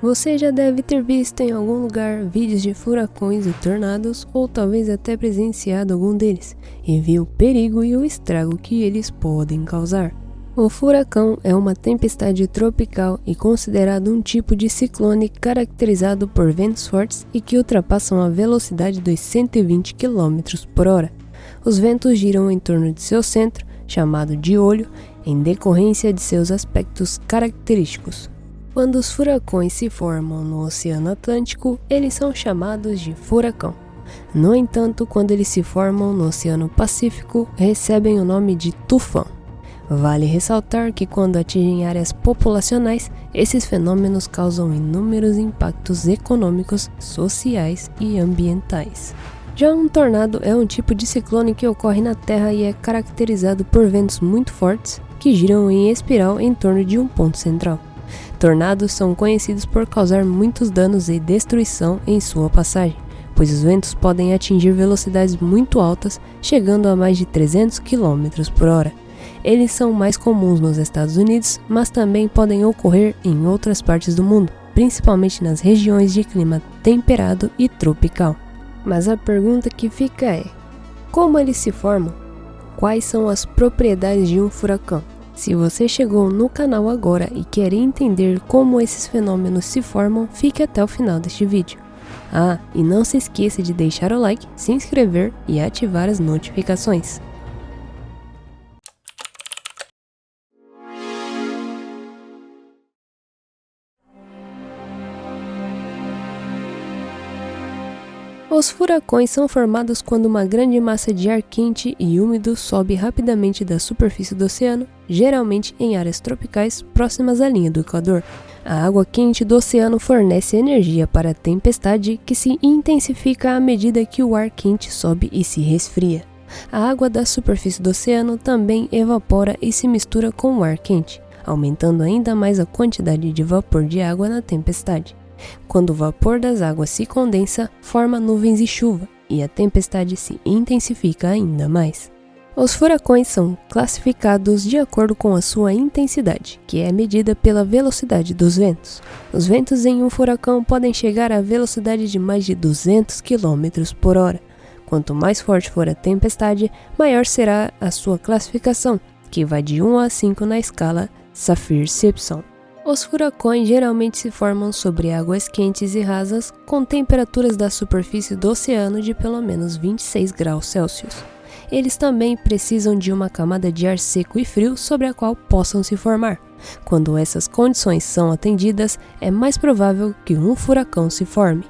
Você já deve ter visto em algum lugar vídeos de furacões e tornados, ou talvez até presenciado algum deles, e viu o perigo e o estrago que eles podem causar. O furacão é uma tempestade tropical e considerado um tipo de ciclone caracterizado por ventos fortes e que ultrapassam a velocidade dos 120 km por hora. Os ventos giram em torno de seu centro, chamado de olho, em decorrência de seus aspectos característicos. Quando os furacões se formam no Oceano Atlântico, eles são chamados de furacão. No entanto, quando eles se formam no Oceano Pacífico, recebem o nome de tufão. Vale ressaltar que quando atingem áreas populacionais, esses fenômenos causam inúmeros impactos econômicos, sociais e ambientais. Já um tornado é um tipo de ciclone que ocorre na Terra e é caracterizado por ventos muito fortes que giram em espiral em torno de um ponto central. Tornados são conhecidos por causar muitos danos e destruição em sua passagem, pois os ventos podem atingir velocidades muito altas, chegando a mais de 300 km por hora. Eles são mais comuns nos Estados Unidos, mas também podem ocorrer em outras partes do mundo, principalmente nas regiões de clima temperado e tropical. Mas a pergunta que fica é: como eles se formam? Quais são as propriedades de um furacão? Se você chegou no canal agora e quer entender como esses fenômenos se formam, fique até o final deste vídeo. E não se esqueça de deixar o like, se inscrever e ativar as notificações. Os furacões são formados quando uma grande massa de ar quente e úmido sobe rapidamente da superfície do oceano, geralmente em áreas tropicais próximas à linha do Equador. A água quente do oceano fornece energia para a tempestade, que se intensifica à medida que o ar quente sobe e se resfria. A água da superfície do oceano também evapora e se mistura com o ar quente, aumentando ainda mais a quantidade de vapor de água na tempestade. Quando o vapor das águas se condensa, forma nuvens e chuva, e a tempestade se intensifica ainda mais. Os furacões são classificados de acordo com a sua intensidade, que é medida pela velocidade dos ventos. Os ventos em um furacão podem chegar à velocidade de mais de 200 km por hora. Quanto mais forte for a tempestade, maior será a sua classificação, que vai de 1 a 5 na escala Saffir-Simpson. Os furacões geralmente se formam sobre águas quentes e rasas, com temperaturas da superfície do oceano de pelo menos 26 graus Celsius. Eles também precisam de uma camada de ar seco e frio sobre a qual possam se formar. Quando essas condições são atendidas, é mais provável que um furacão se forme.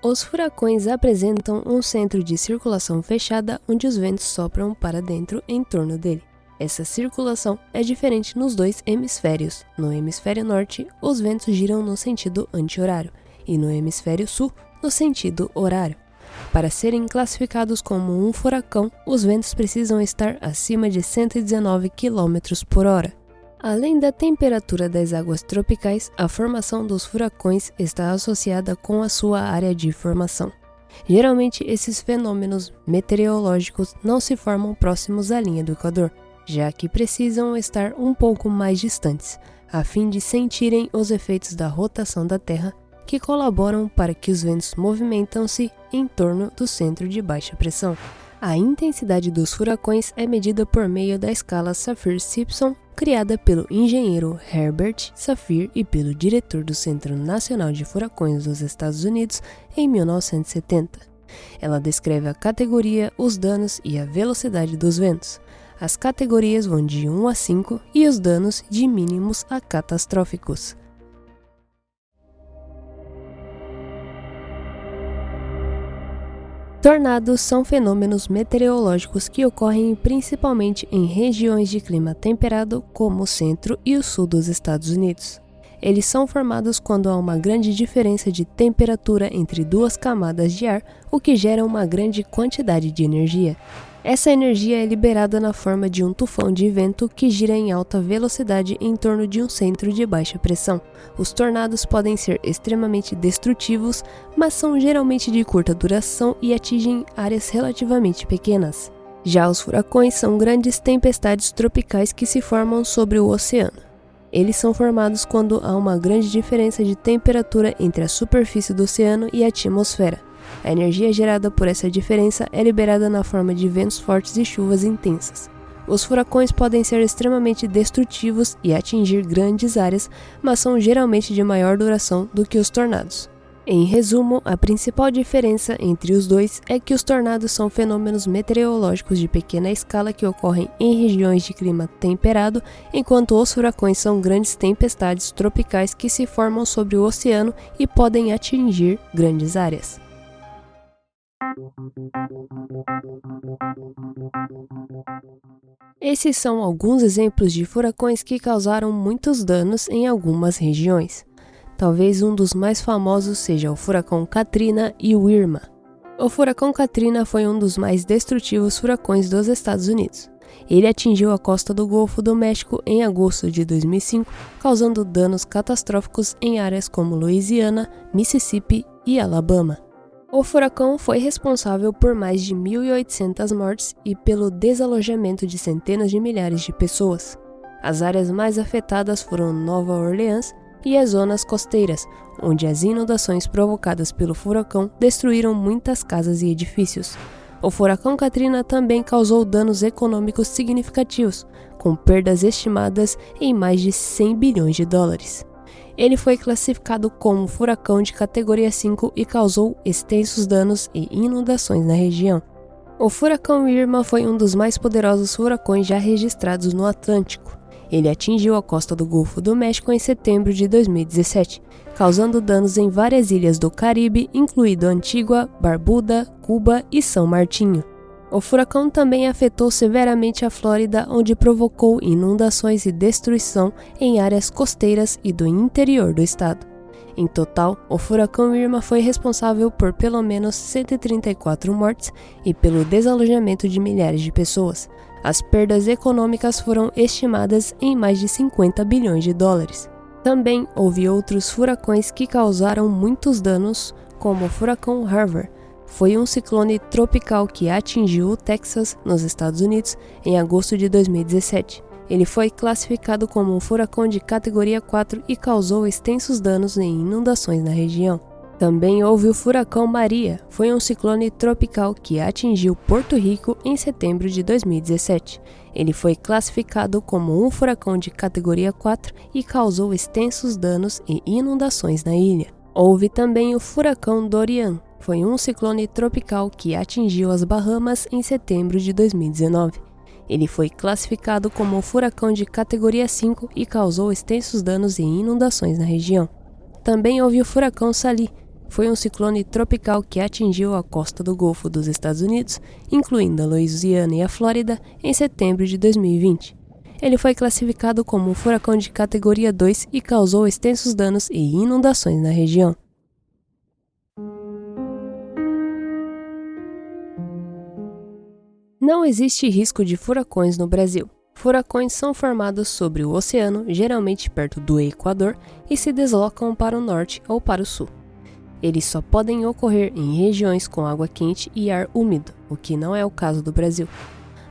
Os furacões apresentam um centro de circulação fechada onde os ventos sopram para dentro em torno dele. Essa circulação é diferente nos dois hemisférios. No hemisfério norte, os ventos giram no sentido anti-horário e no hemisfério sul, no sentido horário. Para serem classificados como um furacão, os ventos precisam estar acima de 119 km por hora. Além da temperatura das águas tropicais, a formação dos furacões está associada com a sua área de formação. Geralmente, esses fenômenos meteorológicos não se formam próximos à linha do Equador, já que precisam estar um pouco mais distantes, a fim de sentirem os efeitos da rotação da Terra, que colaboram para que os ventos movimentam-se em torno do centro de baixa pressão. A intensidade dos furacões é medida por meio da escala Saffir-Simpson, criada pelo engenheiro Herbert Saffir e pelo diretor do Centro Nacional de Furacões dos Estados Unidos em 1970. Ela descreve a categoria, os danos e a velocidade dos ventos. As categorias vão de 1 a 5 e os danos de mínimos a catastróficos. Tornados são fenômenos meteorológicos que ocorrem principalmente em regiões de clima temperado, como o centro e o sul dos Estados Unidos. Eles são formados quando há uma grande diferença de temperatura entre duas camadas de ar, o que gera uma grande quantidade de energia. Essa energia é liberada na forma de um tufão de vento que gira em alta velocidade em torno de um centro de baixa pressão. Os tornados podem ser extremamente destrutivos, mas são geralmente de curta duração e atingem áreas relativamente pequenas. Já os furacões são grandes tempestades tropicais que se formam sobre o oceano. Eles são formados quando há uma grande diferença de temperatura entre a superfície do oceano e a atmosfera. A energia gerada por essa diferença é liberada na forma de ventos fortes e chuvas intensas. Os furacões podem ser extremamente destrutivos e atingir grandes áreas, mas são geralmente de maior duração do que os tornados. Em resumo, a principal diferença entre os dois é que os tornados são fenômenos meteorológicos de pequena escala que ocorrem em regiões de clima temperado, enquanto os furacões são grandes tempestades tropicais que se formam sobre o oceano e podem atingir grandes áreas. Esses são alguns exemplos de furacões que causaram muitos danos em algumas regiões. Talvez um dos mais famosos seja o furacão Katrina e o Irma. O furacão Katrina foi um dos mais destrutivos furacões dos Estados Unidos. Ele atingiu a costa do Golfo do México em agosto de 2005, causando danos catastróficos em áreas como Louisiana, Mississippi e Alabama. O furacão foi responsável por mais de 1.800 mortes e pelo desalojamento de centenas de milhares de pessoas. As áreas mais afetadas foram Nova Orleans e as zonas costeiras, onde as inundações provocadas pelo furacão destruíram muitas casas e edifícios. O furacão Katrina também causou danos econômicos significativos, com perdas estimadas em mais de 100 bilhões de dólares. Ele foi classificado como furacão de categoria 5 e causou extensos danos e inundações na região. O furacão Irma foi um dos mais poderosos furacões já registrados no Atlântico. Ele atingiu a costa do Golfo do México em setembro de 2017, causando danos em várias ilhas do Caribe, incluindo Antígua, Barbuda, Cuba e São Martinho. O furacão também afetou severamente a Flórida, onde provocou inundações e destruição em áreas costeiras e do interior do estado. Em total, o furacão Irma foi responsável por pelo menos 134 mortes e pelo desalojamento de milhares de pessoas. As perdas econômicas foram estimadas em mais de 50 bilhões de dólares. Também houve outros furacões que causaram muitos danos, como o furacão Harvey. Foi um ciclone tropical que atingiu o Texas, nos Estados Unidos, em agosto de 2017. Ele foi classificado como um furacão de categoria 4 e causou extensos danos em inundações na região. Também houve o furacão Maria, foi um ciclone tropical que atingiu Porto Rico em setembro de 2017. Ele foi classificado como um furacão de categoria 4 e causou extensos danos e inundações na ilha. Houve também o furacão Dorian, foi um ciclone tropical que atingiu as Bahamas em setembro de 2019. Ele foi classificado como um furacão de categoria 5 e causou extensos danos e inundações na região. Também houve o furacão Sally, foi um ciclone tropical que atingiu a costa do Golfo dos Estados Unidos, incluindo a Louisiana e a Flórida, em setembro de 2020. Ele foi classificado como um furacão de categoria 2 e causou extensos danos e inundações na região. Não existe risco de furacões no Brasil. Furacões são formados sobre o oceano, geralmente perto do Equador, e se deslocam para o norte ou para o sul. Eles só podem ocorrer em regiões com água quente e ar úmido, o que não é o caso do Brasil.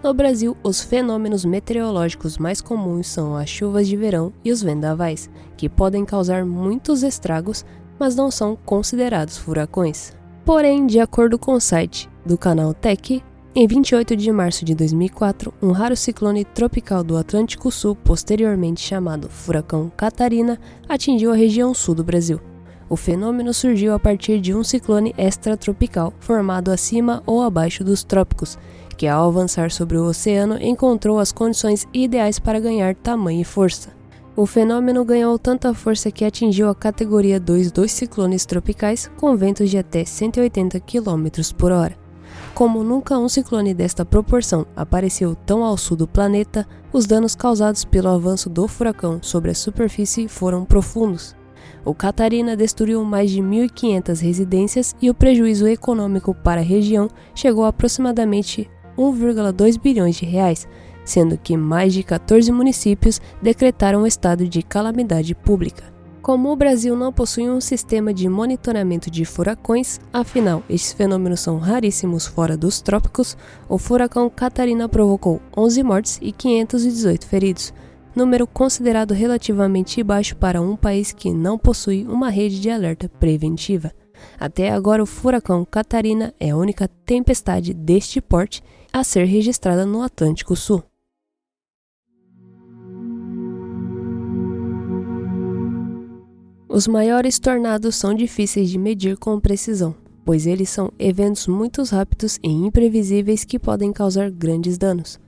No Brasil, os fenômenos meteorológicos mais comuns são as chuvas de verão e os vendavais, que podem causar muitos estragos, mas não são considerados furacões. Porém, de acordo com o site do canal Tech, em 28 de março de 2004, um raro ciclone tropical do Atlântico Sul, posteriormente chamado Furacão Catarina, atingiu a região sul do Brasil. O fenômeno surgiu a partir de um ciclone extratropical, formado acima ou abaixo dos trópicos, que ao avançar sobre o oceano encontrou as condições ideais para ganhar tamanho e força. O fenômeno ganhou tanta força que atingiu a categoria 2 dos ciclones tropicais, com ventos de até 180 km por hora. Como nunca um ciclone desta proporção apareceu tão ao sul do planeta, os danos causados pelo avanço do furacão sobre a superfície foram profundos. O Catarina destruiu mais de 1.500 residências e o prejuízo econômico para a região chegou a aproximadamente 1,2 bilhões de reais, sendo que mais de 14 municípios decretaram estado de calamidade pública. Como o Brasil não possui um sistema de monitoramento de furacões, afinal, estes fenômenos são raríssimos fora dos trópicos, o furacão Catarina provocou 11 mortes e 518 feridos, número considerado relativamente baixo para um país que não possui uma rede de alerta preventiva. Até agora, o furacão Catarina é a única tempestade deste porte a ser registrada no Atlântico Sul. Os maiores tornados são difíceis de medir com precisão, pois eles são eventos muito rápidos e imprevisíveis que podem causar grandes danos.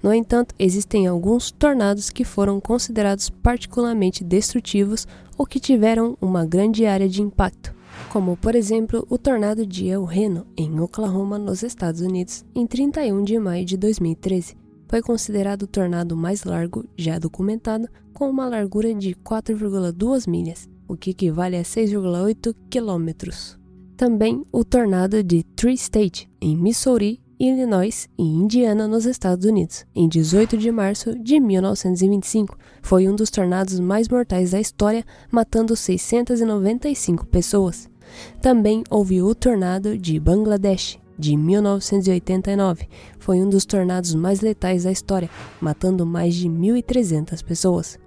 No entanto, existem alguns tornados que foram considerados particularmente destrutivos ou que tiveram uma grande área de impacto, como, por exemplo, o tornado de El Reno, em Oklahoma, nos Estados Unidos, em 31 de maio de 2013. Foi considerado o tornado mais largo já documentado, com uma largura de 4,2 milhas, o que equivale a 6,8 quilômetros. Também o tornado de Tri-State, em Missouri, Illinois e Indiana, nos Estados Unidos, em 18 de março de 1925, foi um dos tornados mais mortais da história, matando 695 pessoas. Também houve o tornado de Bangladesh, de 1989, foi um dos tornados mais letais da história, matando mais de 1.300 pessoas.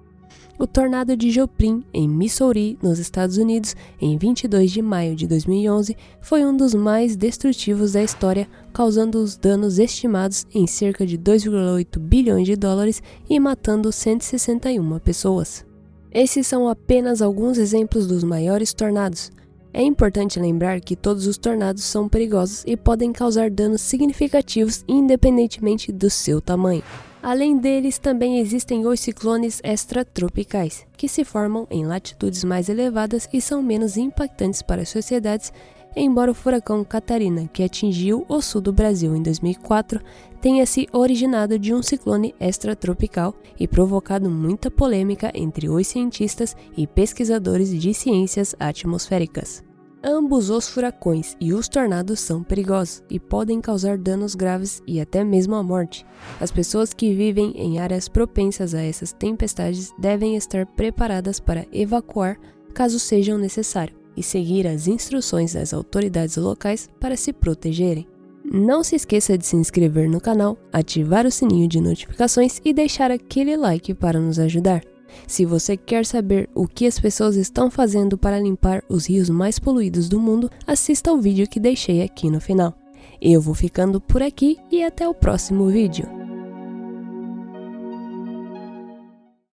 O tornado de Joplin, em Missouri, nos Estados Unidos, em 22 de maio de 2011, foi um dos mais destrutivos da história, causando os danos estimados em cerca de 2,8 bilhões de dólares e matando 161 pessoas. Esses são apenas alguns exemplos dos maiores tornados. É importante lembrar que todos os tornados são perigosos e podem causar danos significativos independentemente do seu tamanho. Além deles, também existem os ciclones extratropicais, que se formam em latitudes mais elevadas e são menos impactantes para as sociedades, embora o furacão Catarina, que atingiu o sul do Brasil em 2004, tenha se originado de um ciclone extratropical e provocado muita polêmica entre os cientistas e pesquisadores de ciências atmosféricas. Ambos os furacões e os tornados são perigosos e podem causar danos graves e até mesmo a morte. As pessoas que vivem em áreas propensas a essas tempestades devem estar preparadas para evacuar caso seja necessário e seguir as instruções das autoridades locais para se protegerem. Não se esqueça de se inscrever no canal, ativar o sininho de notificações e deixar aquele like para nos ajudar. Se você quer saber o que as pessoas estão fazendo para limpar os rios mais poluídos do mundo, assista ao vídeo que deixei aqui no final. Eu vou ficando por aqui e até o próximo vídeo.